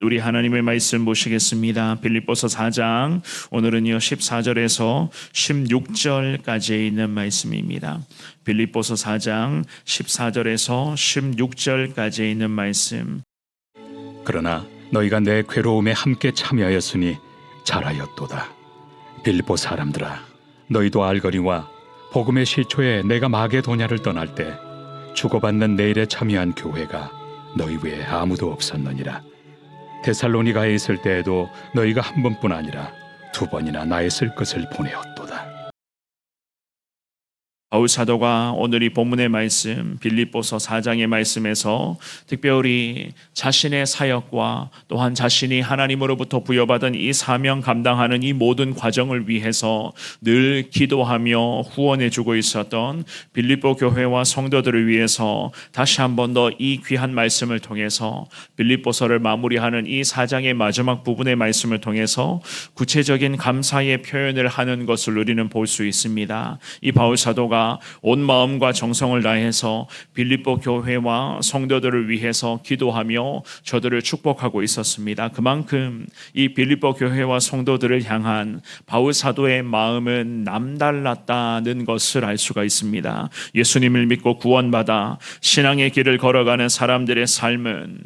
우리 하나님의 말씀 보시겠습니다. 빌립보서 4장 오늘은요 14절에서 16절까지 있는 말씀입니다. 빌립보서 4장 14절에서 16절까지 있는 말씀. 그러나 너희가 내 괴로움에 함께 참여하였으니 잘하였도다. 빌립보 사람들아, 너희도 알거니와 복음의 시초에 내가 마게도냐를 떠날 때 주고받는 내일에 참여한 교회가 너희 외에 아무도 없었느니라. 데살로니가에 있을 때에도 너희가 한 번뿐 아니라 두 번이나 나의 쓸 것을 보내었도다. 바울 사도가 오늘 이 본문의 말씀 빌립보서 4장의 말씀에서 특별히 자신의 사역과 또한 자신이 하나님으로부터 부여받은 이 사명 감당하는 이 모든 과정을 위해서 늘 기도하며 후원해주고 있었던 빌립보 교회와 성도들을 위해서 다시 한 번 더 이 귀한 말씀을 통해서 빌립보서를 마무리하는 이 4장의 마지막 부분의 말씀을 통해서 구체적인 감사의 표현을 하는 것을 우리는 볼 수 있습니다. 이 바울 사도가 온 마음과 정성을 다해서 빌립보 교회와 성도들을 위해서 기도하며 저들을 축복하고 있었습니다. 그만큼 이 빌립보 교회와 성도들을 향한 바울 사도의 마음은 남달랐다는 것을 알 수가 있습니다. 예수님을 믿고 구원받아 신앙의 길을 걸어가는 사람들의 삶은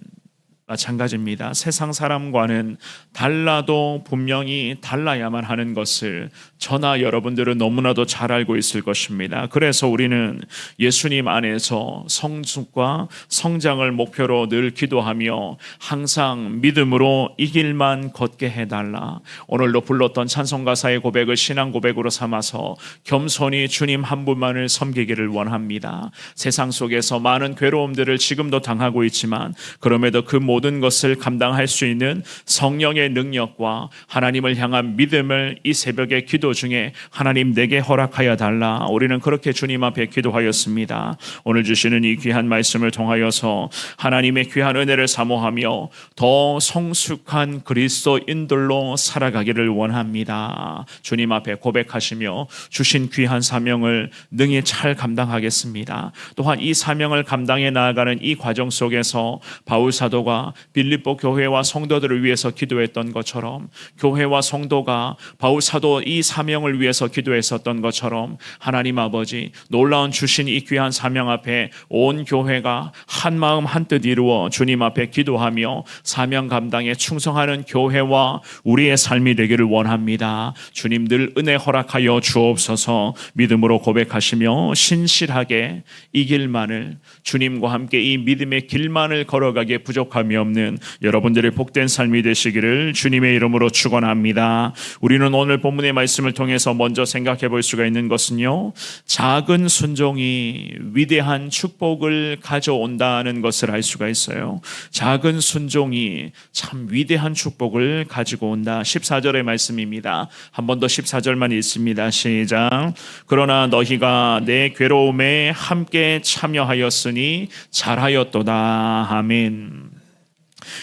마찬가지입니다. 세상 사람과는 달라도 분명히 달라야만 하는 것을 저나 여러분들은 너무나도 잘 알고 있을 것입니다. 그래서 우리는 예수님 안에서 성숙과 성장을 목표로 늘 기도하며 항상 믿음으로 이 길만 걷게 해달라. 오늘도 불렀던 찬송가사의 고백을 신앙 고백으로 삼아서 겸손히 주님 한 분만을 섬기기를 원합니다. 세상 속에서 많은 괴로움들을 지금도 당하고 있지만 그럼에도 그 모든 것을 감당할 수 있는 성령의 능력과 하나님을 향한 믿음을 이 새벽의 기도 중에 하나님 내게 허락하여 달라. 우리는 그렇게 주님 앞에 기도하였습니다. 오늘 주시는 이 귀한 말씀을 통하여서 하나님의 귀한 은혜를 사모하며 더 성숙한 그리스도인들로 살아가기를 원합니다. 주님 앞에 고백하시며 주신 귀한 사명을 능히 잘 감당하겠습니다. 또한 이 사명을 감당해 나아가는 이 과정 속에서 바울 사도가 빌립보 교회와 성도들을 위해서 기도했던 것처럼 교회와 성도가 바울 사도 이 사명을 위해서 기도했었던 것처럼 하나님 아버지 놀라운 주신 이 귀한 사명 앞에 온 교회가 한 마음 한 뜻 이루어 주님 앞에 기도하며 사명 감당에 충성하는 교회와 우리의 삶이 되기를 원합니다. 주님 늘 은혜 허락하여 주옵소서. 믿음으로 고백하시며 신실하게 이 길만을 주님과 함께 이 믿음의 길만을 걸어가기에 부족함이 없는 여러분들의 복된 삶이 되시기를 주님의 이름으로 축원합니다. 우리는 오늘 본문의 말씀을 통해서 먼저 생각해 볼 수가 있는 것은요, 작은 순종이 위대한 축복을 가져온다는 것을 알 수가 있어요. 작은 순종이 참 위대한 축복을 가지고 온다. 14절의 말씀입니다. 한 번 더 14절만 읽습니다. 시작. 그러나 너희가 내 괴로움에 함께 참여하였으니 잘하였도다. 아멘.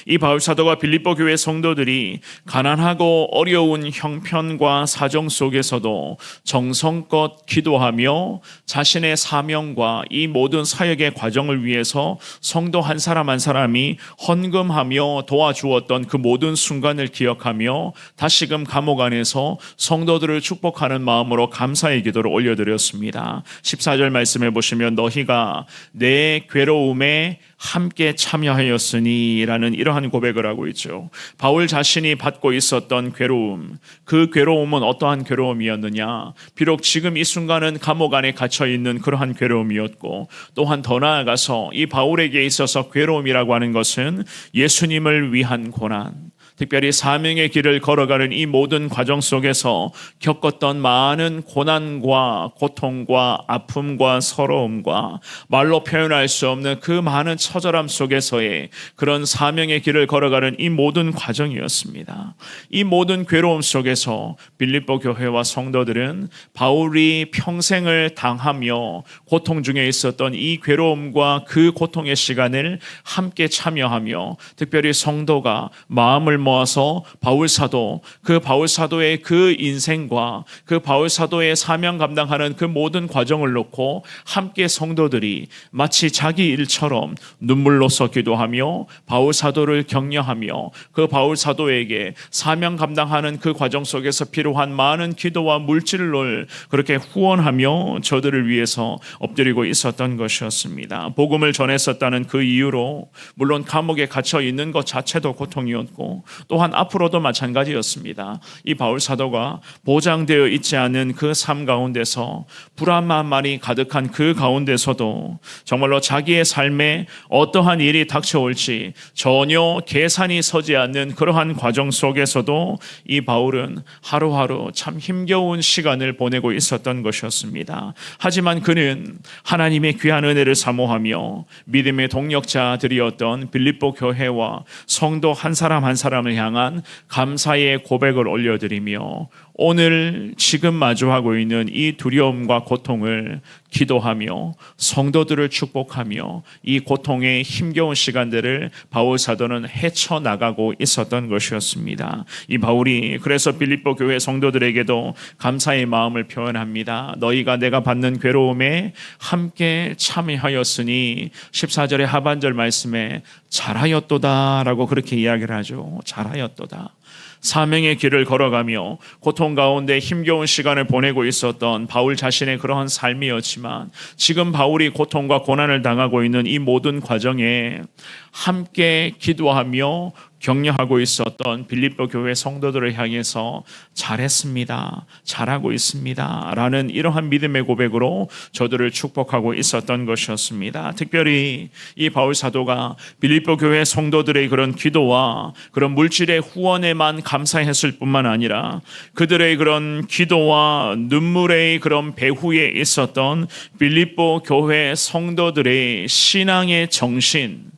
이 바울 사도가 빌립보 교회 성도들이 가난하고 어려운 형편과 사정 속에서도 정성껏 기도하며 자신의 사명과 이 모든 사역의 과정을 위해서 성도 한 사람 한 사람이 헌금하며 도와주었던 그 모든 순간을 기억하며 다시금 감옥 안에서 성도들을 축복하는 마음으로 감사의 기도를 올려드렸습니다. 14절 말씀해 보시면 너희가 내 괴로움에 함께 참여하였으니 라는 이러한 고백을 하고 있죠. 바울 자신이 받고 있었던 괴로움, 그 괴로움은 어떠한 괴로움이었느냐? 비록 지금 이 순간은 감옥 안에 갇혀있는 그러한 괴로움이었고 또한 더 나아가서 이 바울에게 있어서 괴로움이라고 하는 것은 예수님을 위한 고난, 특별히 사명의 길을 걸어가는 이 모든 과정 속에서 겪었던 많은 고난과 고통과 아픔과 서러움과 말로 표현할 수 없는 그 많은 처절함 속에서의 그런 사명의 길을 걸어가는 이 모든 과정이었습니다. 이 모든 괴로움 속에서 빌립보 교회와 성도들은 바울이 평생을 당하며 고통 중에 있었던 이 괴로움과 그 고통의 시간을 함께 참여하며 특별히 성도가 마음을 넘어와서 바울 사도, 그 바울 사도의 그 인생과 그 바울 사도의 사명 감당하는 그 모든 과정을 놓고 함께 성도들이 마치 자기 일처럼 눈물로써 기도하며 바울 사도를 격려하며 그 바울 사도에게 사명 감당하는 그 과정 속에서 필요한 많은 기도와 물질을 그렇게 후원하며 저들을 위해서 엎드리고 있었던 것이었습니다. 복음을 전했었다는 그 이유로 물론 감옥에 갇혀 있는 것 자체도 고통이었고 또한 앞으로도 마찬가지였습니다. 이 바울 사도가 보장되어 있지 않은 그 삶 가운데서 불안만이 가득한 그 가운데서도 정말로 자기의 삶에 어떠한 일이 닥쳐올지 전혀 계산이 서지 않는 그러한 과정 속에서도 이 바울은 하루하루 참 힘겨운 시간을 보내고 있었던 것이었습니다. 하지만 그는 하나님의 귀한 은혜를 사모하며 믿음의 동력자들이었던 빌립보 교회와 성도 한 사람 한 사람을 향한 감사의 고백을 올려드리며 오늘 지금 마주하고 있는 이 두려움과 고통을 기도하며 성도들을 축복하며 이 고통의 힘겨운 시간들을 바울 사도는 헤쳐나가고 있었던 것이었습니다. 이 바울이 그래서 빌립보 교회 성도들에게도 감사의 마음을 표현합니다. 너희가 내가 받는 괴로움에 함께 참여하였으니 14절의 하반절 말씀에 잘하였도다 라고 그렇게 이야기를 하죠. 잘하였도다. 사명의 길을 걸어가며 고통 가운데 힘겨운 시간을 보내고 있었던 바울 자신의 그러한 삶이었지만 지금 바울이 고통과 고난을 당하고 있는 이 모든 과정에 함께 기도하며 격려하고 있었던 빌립보 교회 성도들을 향해서 잘했습니다, 잘하고 있습니다 라는 이러한 믿음의 고백으로 저들을 축복하고 있었던 것이었습니다. 특별히 이 바울 사도가 빌립보 교회 성도들의 그런 기도와 그런 물질의 후원에만 감사했을 뿐만 아니라 그들의 그런 기도와 눈물의 그런 배후에 있었던 빌립보 교회 성도들의 신앙의 정신,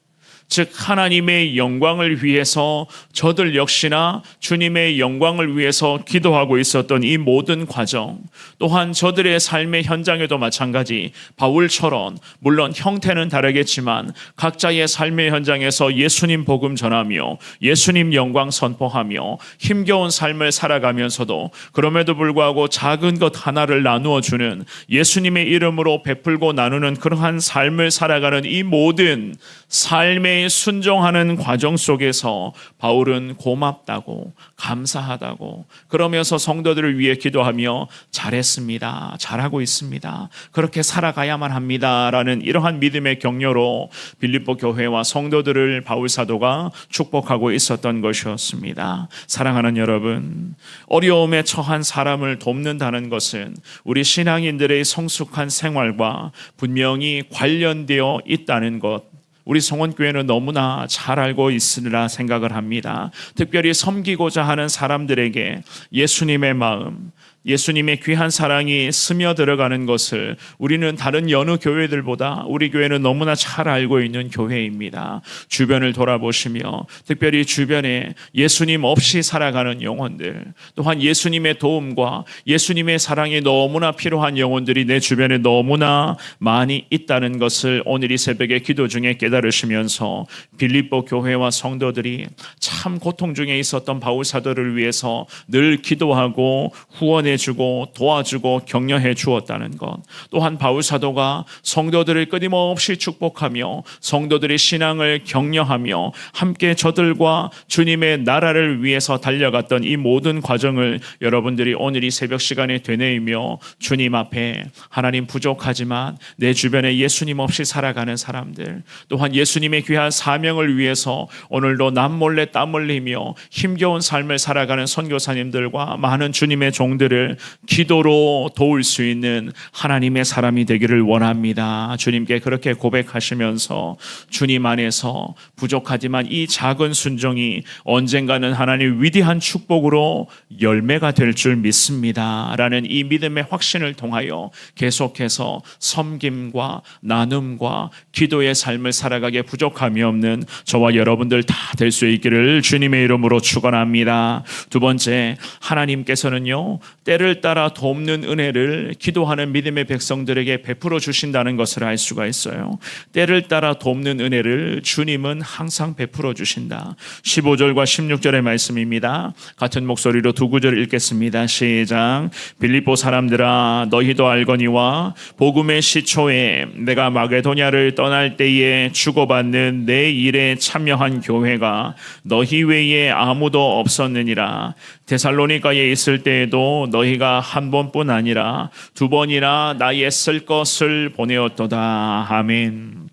즉 하나님의 영광을 위해서 저들 역시나 주님의 영광을 위해서 기도하고 있었던 이 모든 과정, 또한 저들의 삶의 현장에도 마찬가지 바울처럼 물론 형태는 다르겠지만 각자의 삶의 현장에서 예수님 복음 전하며 예수님 영광 선포하며 힘겨운 삶을 살아가면서도 그럼에도 불구하고 작은 것 하나를 나누어 주는 예수님의 이름으로 베풀고 나누는 그러한 삶을 살아가는 이 모든 삶의 순종하는 과정 속에서 바울은 고맙다고 감사하다고 그러면서 성도들을 위해 기도하며 잘했습니다, 잘하고 있습니다, 그렇게 살아가야만 합니다 라는 이러한 믿음의 격려로 빌립보 교회와 성도들을 바울 사도가 축복하고 있었던 것이었습니다. 사랑하는 여러분, 어려움에 처한 사람을 돕는다는 것은 우리 신앙인들의 성숙한 생활과 분명히 관련되어 있다는 것, 우리 성원교회는 너무나 잘 알고 있으리라 생각을 합니다. 특별히 섬기고자 하는 사람들에게 예수님의 마음, 예수님의 귀한 사랑이 스며들어가는 것을 우리는 다른 여느 교회들보다 우리 교회는 너무나 잘 알고 있는 교회입니다. 주변을 돌아보시며 특별히 주변에 예수님 없이 살아가는 영혼들, 또한 예수님의 도움과 예수님의 사랑이 너무나 필요한 영혼들이 내 주변에 너무나 많이 있다는 것을 오늘 이 새벽에 기도 중에 깨달으시면서 빌립보 교회와 성도들이 참 고통 중에 있었던 바울 사도를 위해서 늘 기도하고 후원해 주고 도와주고 격려해 주었다는 것, 또한 바울 사도가 성도들을 끊임없이 축복하며 성도들의 신앙을 격려하며 함께 저들과 주님의 나라를 위해서 달려갔던 이 모든 과정을 여러분들이 오늘 이 새벽 시간에 되뇌이며 주님 앞에 하나님 부족하지만 내 주변에 예수님 없이 살아가는 사람들, 또한 예수님의 귀한 사명을 위해서 오늘도 남몰래 땀 흘리며 힘겨운 삶을 살아가는 선교사님들과 많은 주님의 종들을 기도로 도울 수 있는 하나님의 사람이 되기를 원합니다. 주님께 그렇게 고백하시면서 주님 안에서 부족하지만 이 작은 순종이 언젠가는 하나님의 위대한 축복으로 열매가 될 줄 믿습니다 라는 이 믿음의 확신을 통하여 계속해서 섬김과 나눔과 기도의 삶을 살아가게 부족함이 없는 저와 여러분들 다 될 수 있기를 주님의 이름으로 축원합니다. 두 번째, 하나님께서는요 때를 따라 돕는 은혜를 기도하는 믿음의 백성들에게 베풀어 주신다는 것을 알 수가 있어요. 때를 따라 돕는 은혜를 주님은 항상 베풀어 주신다. 15절과 16절의 말씀입니다. 같은 목소리로 두 구절 읽겠습니다. 시작. 빌립보 사람들아 너희도 알거니와 복음의 시초에 내가 마게도냐를 떠날 때에 주고받는 내 일에 참여한 교회가 너희 외에 아무도 없었느니라. 데살로니가에 있을 때에도 너희가 한 번뿐 아니라 두 번이나 나의 쓸 것을 보내었도다. 아멘.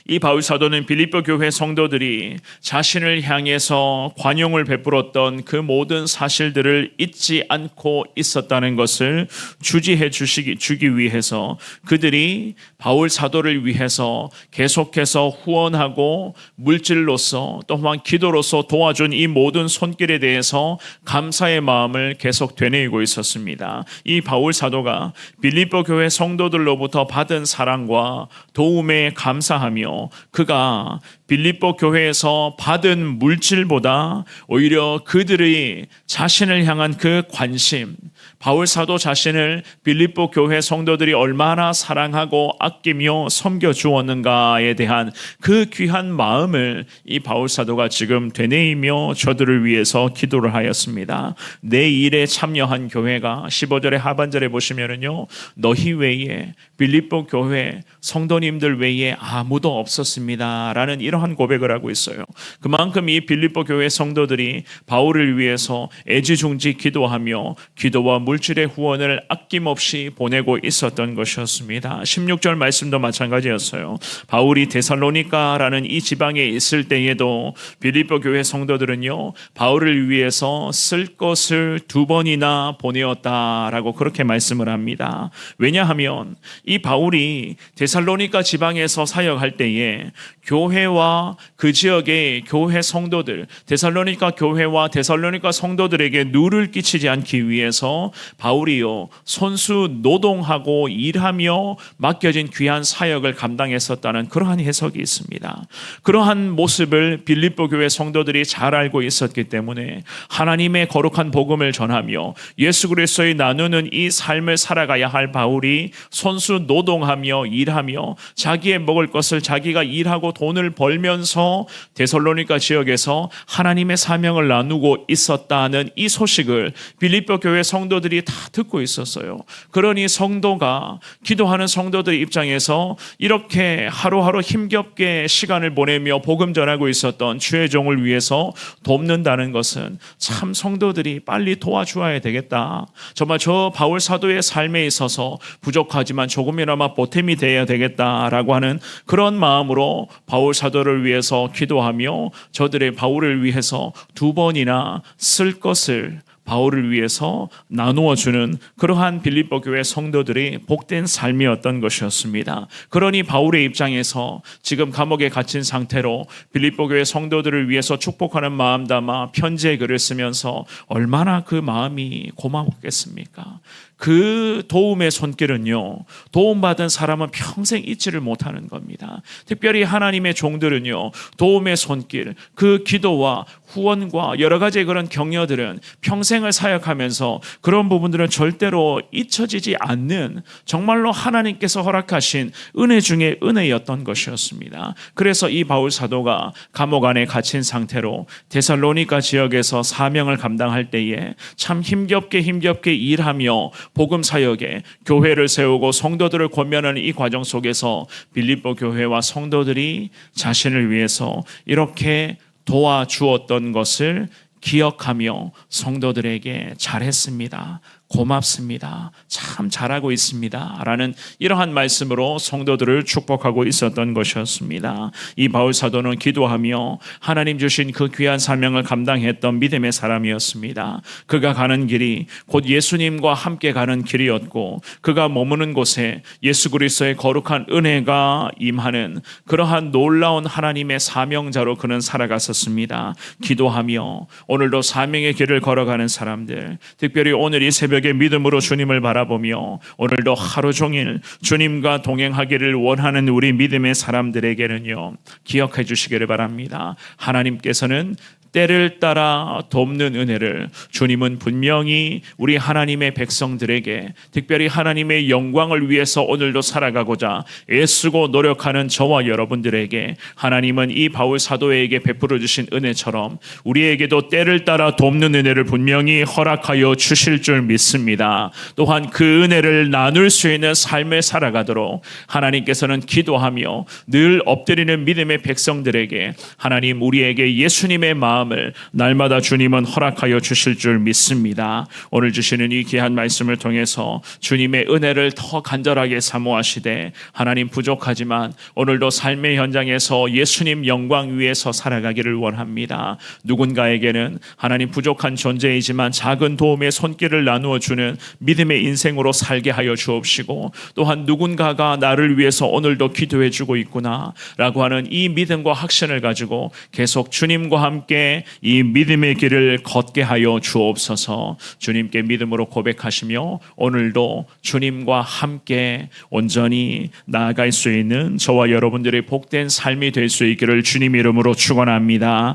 이 바울 사도는 빌립보 교회 성도들이 자신을 향해서 관용을 베풀었던 그 모든 사실들을 잊지 않고 있었다는 것을 주지해 주기 위해서 그들이 바울 사도를 위해서 계속해서 후원하고 물질로서 또한 기도로서 도와준 이 모든 손길에 대해서 감사의 마음을 계속 되뇌이고 있었습니다. 이 바울 사도가 빌립보 교회 성도들로부터 받은 사랑과 도움에 감사하며 그가 빌립보 교회에서 받은 물질보다 오히려 그들의 자신을 향한 그 관심, 바울 사도 자신을 빌립보 교회 성도들이 얼마나 사랑하고 아끼며 섬겨 주었는가에 대한 그 귀한 마음을 이 바울 사도가 지금 되뇌이며 저들을 위해서 기도를 하였습니다. 내 일에 참여한 교회가 15절의 하반절에 보시면은요, 너희 외에 빌립보 교회 성도님들 외에 아무도 없었습니다 라는 이러한 고백을 하고 있어요. 그만큼 이 빌립보 교회 성도들이 바울을 위해서 애지중지 기도하며 기도와 물질의 후원을 아낌없이 보내고 있었던 것이었습니다. 16절 말씀도 마찬가지였어요. 바울이 데살로니가라는 이 지방에 있을 때에도 빌립보 교회 성도들은요, 바울을 위해서 쓸 것을 두 번이나 보내었다라고 그렇게 말씀을 합니다. 왜냐하면 이 바울이 데살로니가 지방에서 사역할 때에 교회와 그 지역의 교회 성도들, 데살로니가 교회와 데살로니가 성도들에게 누를 끼치지 않기 위해서 바울이요 손수 노동하고 일하며 맡겨진 귀한 사역을 감당했었다는 그러한 해석이 있습니다. 그러한 모습을 빌립보 교회 성도들이 잘 알고 있었기 때문에 하나님의 거룩한 복음을 전하며 예수 그리스도의 나누는 이 삶을 살아가야 할 바울이 손수 노동하며 일하며 자기의 먹을 것을 자기가 일하고 돈을 벌면서 데살로니가 지역에서 하나님의 사명을 나누고 있었다는 이 소식을 빌립보 교회 성도들이 다 듣고 있었어요. 그러니 성도가 기도하는 성도들 입장에서 이렇게 하루하루 힘겹게 시간을 보내며 복음 전하고 있었던 주의 종을 위해서 돕는다는 것은 참 성도들이 빨리 도와주어야 되겠다. 정말 저 바울 사도의 삶에 있어서 부족하지만 조금이나마 보탬이 되어야 되겠다라고 하는 그런 마음으로 바울 사도를 위해서 기도하며 저들의 바울을 위해서 두 번이나 쓸 것을 바울을 위해서 나누어 주는 그러한 빌립보 교회 성도들이 복된 삶이었던 것이었습니다. 그러니 바울의 입장에서 지금 감옥에 갇힌 상태로 빌립보 교회 성도들을 위해서 축복하는 마음 담아 편지의 글을 쓰면서 얼마나 그 마음이 고마웠겠습니까? 그 도움의 손길은요, 도움받은 사람은 평생 잊지를 못하는 겁니다. 특별히 하나님의 종들은요, 도움의 손길, 그 기도와 후원과 여러 가지 그런 격려들은 평생을 사역하면서 그런 부분들은 절대로 잊혀지지 않는 정말로 하나님께서 허락하신 은혜 중에 은혜였던 것이었습니다. 그래서 이 바울 사도가 감옥 안에 갇힌 상태로 데살로니가 지역에서 사명을 감당할 때에 참 힘겹게 일하며 복음 사역에 교회를 세우고 성도들을 권면하는 이 과정 속에서 빌립보 교회와 성도들이 자신을 위해서 이렇게 도와주었던 것을 기억하며 성도들에게 잘했습니다, 고맙습니다, 참 잘하고 있습니다 라는 이러한 말씀으로 성도들을 축복하고 있었던 것이었습니다. 이 바울 사도는 기도하며 하나님 주신 그 귀한 사명을 감당했던 믿음의 사람이었습니다. 그가 가는 길이 곧 예수님과 함께 가는 길이었고 그가 머무는 곳에 예수 그리스도의 거룩한 은혜가 임하는 그러한 놀라운 하나님의 사명자로 그는 살아갔었습니다. 기도하며 오늘도 사명의 길을 걸어가는 사람들, 특별히 오늘 이 새벽에 믿음으로 주님을 바라보며 오늘도 하루 종일 주님과 동행하기를 원하는 우리 믿음의 사람들에게는요, 기억해 주시기를 바랍니다. 하나님께서는 때를 따라 돕는 은혜를 주님은 분명히 우리 하나님의 백성들에게, 특별히 하나님의 영광을 위해서 오늘도 살아가고자 애쓰고 노력하는 저와 여러분들에게 하나님은 이 바울 사도에게 베풀어 주신 은혜처럼 우리에게도 때를 따라 돕는 은혜를 분명히 허락하여 주실 줄 믿습니다. 또한 그 은혜를 나눌 수 있는 삶을 살아가도록 하나님께서는 기도하며 늘 엎드리는 믿음의 백성들에게 하나님 우리에게 예수님의 마음을 날마다 주님은 허락하여 주실 줄 믿습니다. 오늘 주시는 이 귀한 말씀을 통해서 주님의 은혜를 더 간절하게 사모하시되 하나님 부족하지만 오늘도 삶의 현장에서 예수님 영광 위에서 살아가기를 원합니다. 누군가에게는 하나님 부족한 존재이지만 작은 도움의 손길을 나누어 주는 믿음의 인생으로 살게 하여 주옵시고, 또한 누군가가 나를 위해서 오늘도 기도해 주고 있구나 라고 하는 이 믿음과 확신을 가지고 계속 주님과 함께 이 믿음의 길을 걷게 하여 주옵소서. 주님께 믿음으로 고백하시며 오늘도 주님과 함께 온전히 나아갈 수 있는 저와 여러분들의 복된 삶이 될 수 있기를 주님 이름으로 축원합니다.